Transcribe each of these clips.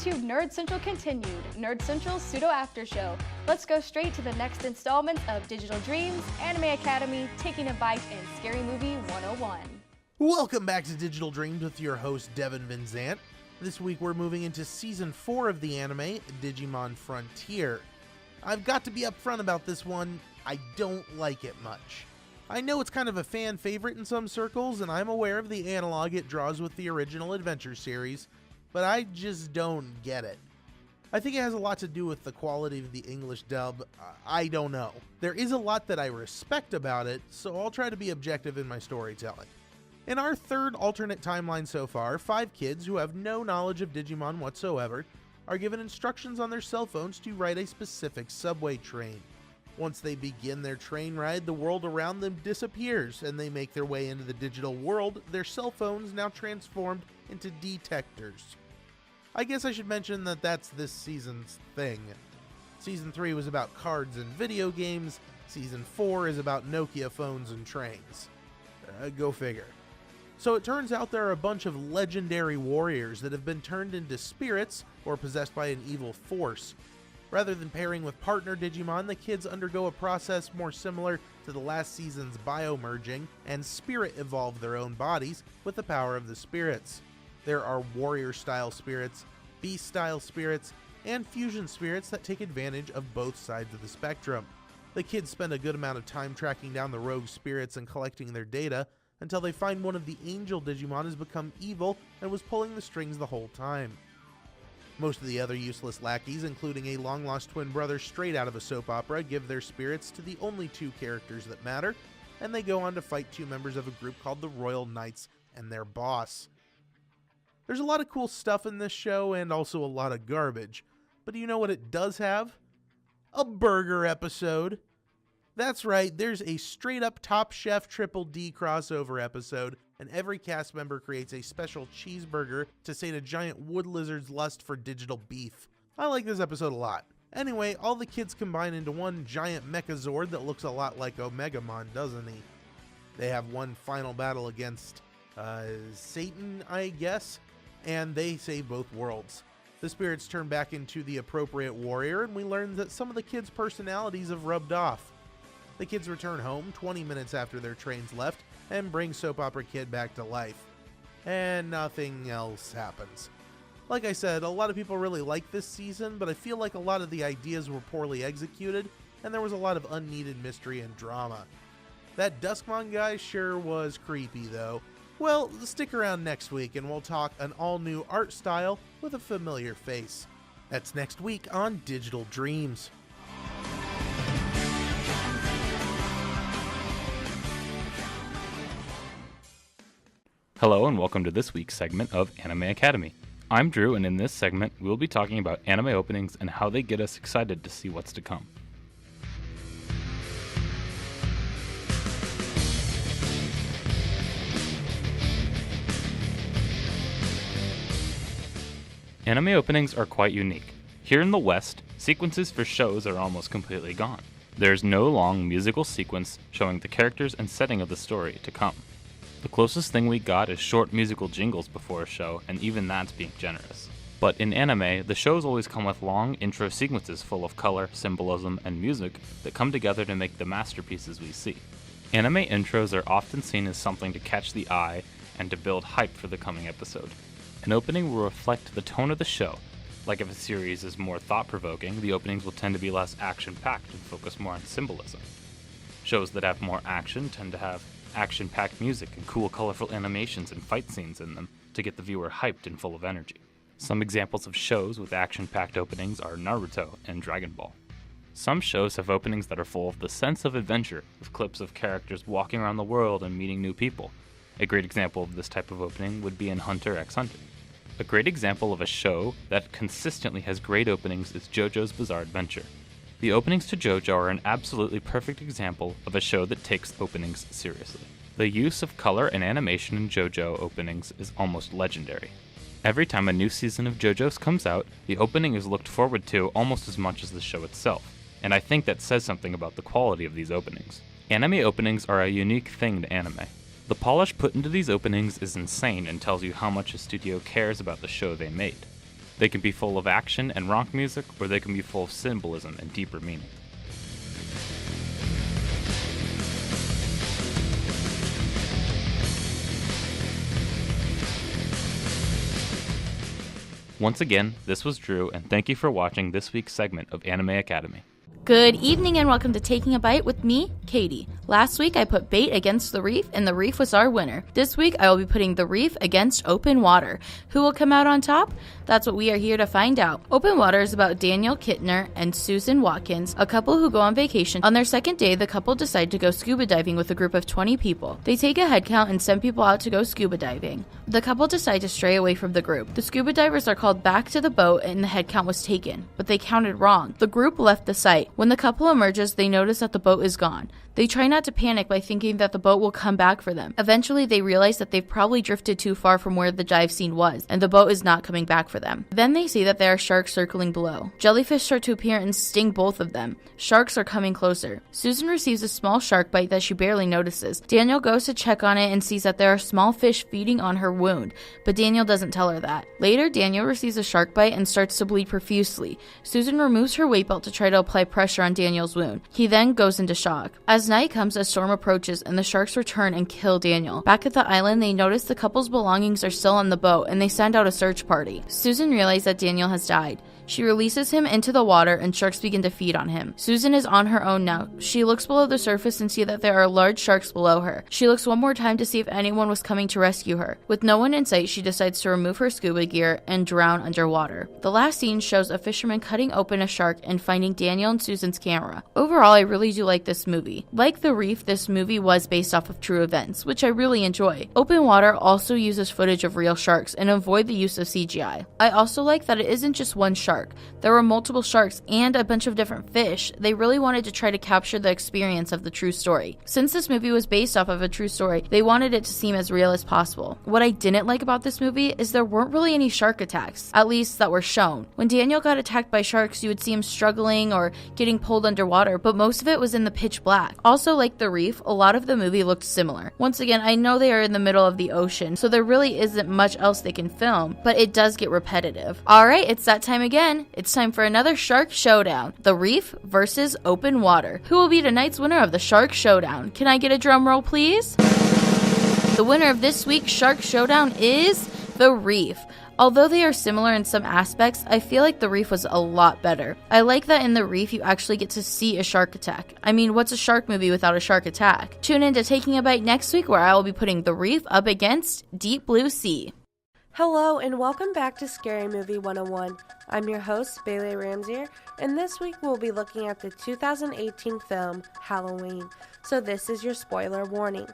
To Nerd Central Continued, Nerd Central's pseudo after show. Let's go straight to the next installment of Digital Dreams, Anime Academy, taking a bite in Scary Movie 101. Welcome back to Digital Dreams with your host, Devin Van Zant. This week we're moving into Season 4 of the anime, Digimon Frontier. I've got to be upfront about this one, I don't like it much. I know it's kind of a fan favorite in some circles, and I'm aware of the analog it draws with the original Adventure series, but I just don't get it. I think it has a lot to do with the quality of the English dub. I don't know. There is a lot that I respect about it, so I'll try to be objective in my storytelling. In our third alternate timeline so far, 5 kids who have no knowledge of Digimon whatsoever are given instructions on their cell phones to ride a specific subway train. Once they begin their train ride, the world around them disappears and they make their way into the digital world, their cell phones now transformed into detectors. I guess I should mention that that's this season's thing. Season 3 was about cards and video games, Season 4 is about Nokia phones and trains. Go figure. So it turns out there are a bunch of legendary warriors that have been turned into spirits or possessed by an evil force. Rather than pairing with partner Digimon, the kids undergo a process more similar to the last season's biomerging and spirit evolve their own bodies with the power of the spirits. There are warrior-style spirits, beast-style spirits, and fusion spirits that take advantage of both sides of the spectrum. The kids spend a good amount of time tracking down the rogue spirits and collecting their data until they find one of the angel Digimon has become evil and was pulling the strings the whole time. Most of the other useless lackeys, including a long-lost twin brother straight out of a soap opera, give their spirits to the only 2 characters that matter, and they go on to fight 2 members of a group called the Royal Knights and their boss. There's a lot of cool stuff in this show and also a lot of garbage, but do you know what it does have? A burger episode. That's right, there's a straight-up Top Chef Triple D crossover episode, and every cast member creates a special cheeseburger to sate a giant wood lizard's lust for digital beef. I like this episode a lot. Anyway, all the kids combine into one giant Mechazord that looks a lot like Omegamon, doesn't he? They have one final battle against, Satan, I guess? And they save both worlds. The spirits turn back into the appropriate warrior, and we learn that some of the kids' personalities have rubbed off. The kids return home 20 minutes after their trains left and bring Soap Opera Kid back to life. And nothing else happens. Like I said, a lot of people really like this season, but I feel like a lot of the ideas were poorly executed, and there was a lot of unneeded mystery and drama. That Duskmon guy sure was creepy, though. Well, stick around next week and we'll talk an all-new art style with a familiar face. That's next week on Digital Dreams. Hello and welcome to this week's segment of Anime Academy. I'm Drew, and in this segment we'll be talking about anime openings and how they get us excited to see what's to come. Anime openings are quite unique. Here in the West, sequences for shows are almost completely gone. There's no long musical sequence showing the characters and setting of the story to come. The closest thing we got is short musical jingles before a show, and even that's being generous. But in anime, the shows always come with long intro sequences full of color, symbolism, and music that come together to make the masterpieces we see. Anime intros are often seen as something to catch the eye and to build hype for the coming episode. An opening will reflect the tone of the show. Like if a series is more thought-provoking, the openings will tend to be less action-packed and focus more on symbolism. Shows that have more action tend to have action-packed music and cool, colorful animations and fight scenes in them to get the viewer hyped and full of energy. Some examples of shows with action-packed openings are Naruto and Dragon Ball. Some shows have openings that are full of the sense of adventure, with clips of characters walking around the world and meeting new people. A great example of this type of opening would be in Hunter x Hunter. A great example of a show that consistently has great openings is JoJo's Bizarre Adventure. The openings to JoJo are an absolutely perfect example of a show that takes openings seriously. The use of color and animation in JoJo openings is almost legendary. Every time a new season of JoJo's comes out, the opening is looked forward to almost as much as the show itself, and I think that says something about the quality of these openings. Anime openings are a unique thing to anime. The polish put into these openings is insane and tells you how much a studio cares about the show they made. They can be full of action and rock music, or they can be full of symbolism and deeper meaning. Once again, this was Drew, and thank you for watching this week's segment of Anime Academy. Good evening and welcome to Taking a Bite with me, Katie. Last week I put bait against the reef and the reef was our winner. This week I will be putting the reef against open water. Who will come out on top? That's what we are here to find out. Open Water is about Daniel Kittner and Susan Watkins, a couple who go on vacation. On their second day, the couple decide to go scuba diving with a group of 20 people. They take a head count and send people out to go scuba diving. The couple decide to stray away from the group. The scuba divers are called back to the boat and the head count was taken, but they counted wrong. The group left the site. When the couple emerges, they notice that the boat is gone. They try not to panic by thinking that the boat will come back for them. Eventually, they realize that they've probably drifted too far from where the dive scene was, and the boat is not coming back for them. Then they see that there are sharks circling below. Jellyfish start to appear and sting both of them. Sharks are coming closer. Susan receives a small shark bite that she barely notices. Daniel goes to check on it and sees that there are small fish feeding on her wound, but Daniel doesn't tell her that. Later, Daniel receives a shark bite and starts to bleed profusely. Susan removes her weight belt to try to apply pressure on Daniel's wound. He then goes into shock. As night comes, a storm approaches and the sharks return and kill Daniel. Back at the island, they notice the couple's belongings are still on the boat and they send out a search party. Susan realizes that Daniel has died. She releases him into the water and sharks begin to feed on him. Susan is on her own now. She looks below the surface and sees that there are large sharks below her. She looks one more time to see if anyone was coming to rescue her. With no one in sight, she decides to remove her scuba gear and drown underwater. The last scene shows a fisherman cutting open a shark and finding Daniel and Susan's camera. Overall, I really do like this movie. Like The Reef, this movie was based off of true events, which I really enjoy. Open Water also uses footage of real sharks and avoid the use of CGI. I also like that it isn't just one shark. There were multiple sharks and a bunch of different fish. They really wanted to try to capture the experience of the true story. Since this movie was based off of a true story, they wanted it to seem as real as possible. What I didn't like about this movie is there weren't really any shark attacks, at least that were shown. When Daniel got attacked by sharks, you would see him struggling or getting pulled underwater, but most of it was in the pitch black. Also, like The Reef, a lot of the movie looked similar. Once again, I know they are in the middle of the ocean, so there really isn't much else they can film, but it does get repetitive. Alright, it's that time again. It's time for another Shark Showdown. The Reef versus Open Water. Who will be tonight's winner of the Shark Showdown? Can I get a drum roll, please? The winner of this week's Shark Showdown is The Reef. Although they are similar in some aspects, I feel like The Reef was a lot better. I like that in The Reef you actually get to see a shark attack. I mean, what's a shark movie without a shark attack? Tune in to Taking a Bite next week where I will be putting The Reef up against Deep Blue Sea. Hello and welcome back to Scary Movie 101. I'm your host, Bailey Ramsier, and this week we'll be looking at the 2018 film, Halloween. So this is your spoiler warning.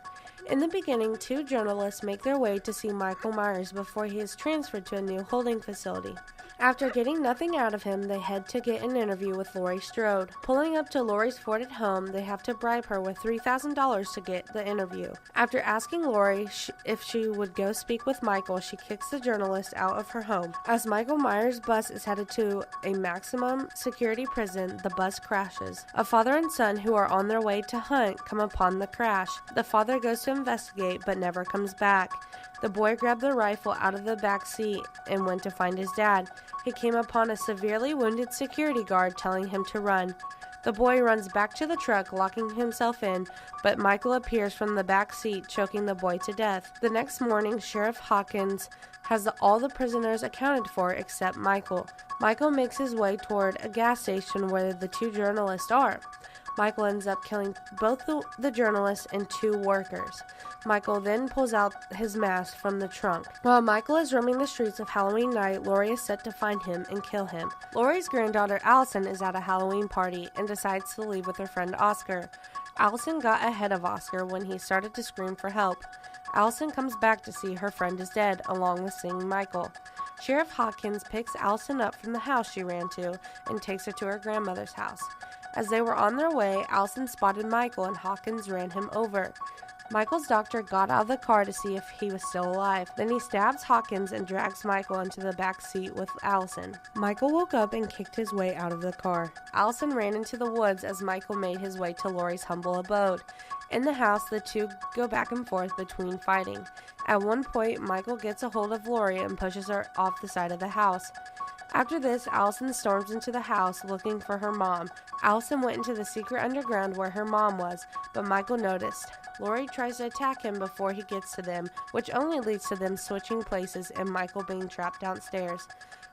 In the beginning, two journalists make their way to see Michael Myers before he is transferred to a new holding facility. After getting nothing out of him, they head to get an interview with Laurie Strode. Pulling up to Laurie's Ford at home, they have to bribe her with $3,000 to get the interview. After asking Laurie if she would go speak with Michael, she kicks the journalist out of her home. As Michael Myers' bus is headed to a maximum security prison, the bus crashes. A father and son who are on their way to hunt come upon the crash. The father goes to investigate but never comes back. The boy grabbed the rifle out of the back seat and went to find his dad. He came upon a severely wounded security guard telling him to run. The boy runs back to the truck, locking himself in, but Michael appears from the back seat, choking the boy to death. The next morning, Sheriff Hawkins has all the prisoners accounted for except Michael. Michael makes his way toward a gas station where the two journalists are. Michael ends up killing both the journalists and two workers. Michael then pulls out his mask from the trunk. While Michael is roaming the streets of Halloween night, Laurie is set to find him and kill him. Laurie's granddaughter Allison is at a Halloween party and decides to leave with her friend Oscar. Allison got ahead of Oscar when he started to scream for help. Allison comes back to see her friend is dead, along with seeing Michael. Sheriff Hawkins picks Allison up from the house she ran to and takes her to her grandmother's house. As they were on their way, Allison spotted Michael and Hawkins ran him over. Michael's doctor got out of the car to see if he was still alive. Then he stabs Hawkins and drags Michael into the back seat with Allison. Michael woke up and kicked his way out of the car. Allison ran into the woods as Michael made his way to Lori's humble abode. In the house, the two go back and forth between fighting. At one point, Michael gets a hold of Lori and pushes her off the side of the house. After this, Allison storms into the house looking for her mom. Allison went into the secret underground where her mom was, but Michael noticed. Lori tries to attack him before he gets to them, which only leads to them switching places and Michael being trapped downstairs.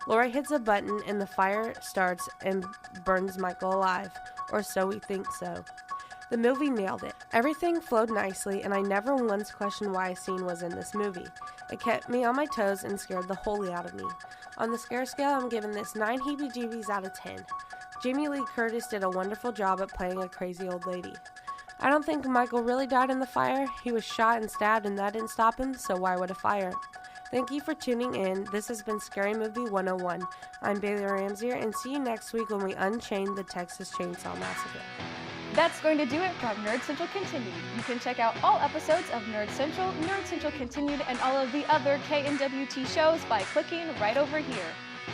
Lori hits a button and the fire starts and burns Michael alive, or so we think so. The movie nailed it. Everything flowed nicely, and I never once questioned why a scene was in this movie. It kept me on my toes and scared the holy out of me. On the scare scale, I'm giving this 9 heebie-jeebies out of 10. Jamie Lee Curtis did a wonderful job at playing a crazy old lady. I don't think Michael really died in the fire. He was shot and stabbed, and that didn't stop him, so why would a fire? Thank you for tuning in. This has been Scary Movie 101. I'm Bailey Ramsey, and see you next week when we unchain the Texas Chainsaw Massacre. That's going to do it from Nerd Central Continued. You can check out all episodes of Nerd Central Continued, and all of the other KNWT shows by clicking right over here.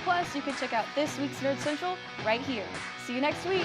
Plus, you can check out this week's Nerd Central right here. See you next week.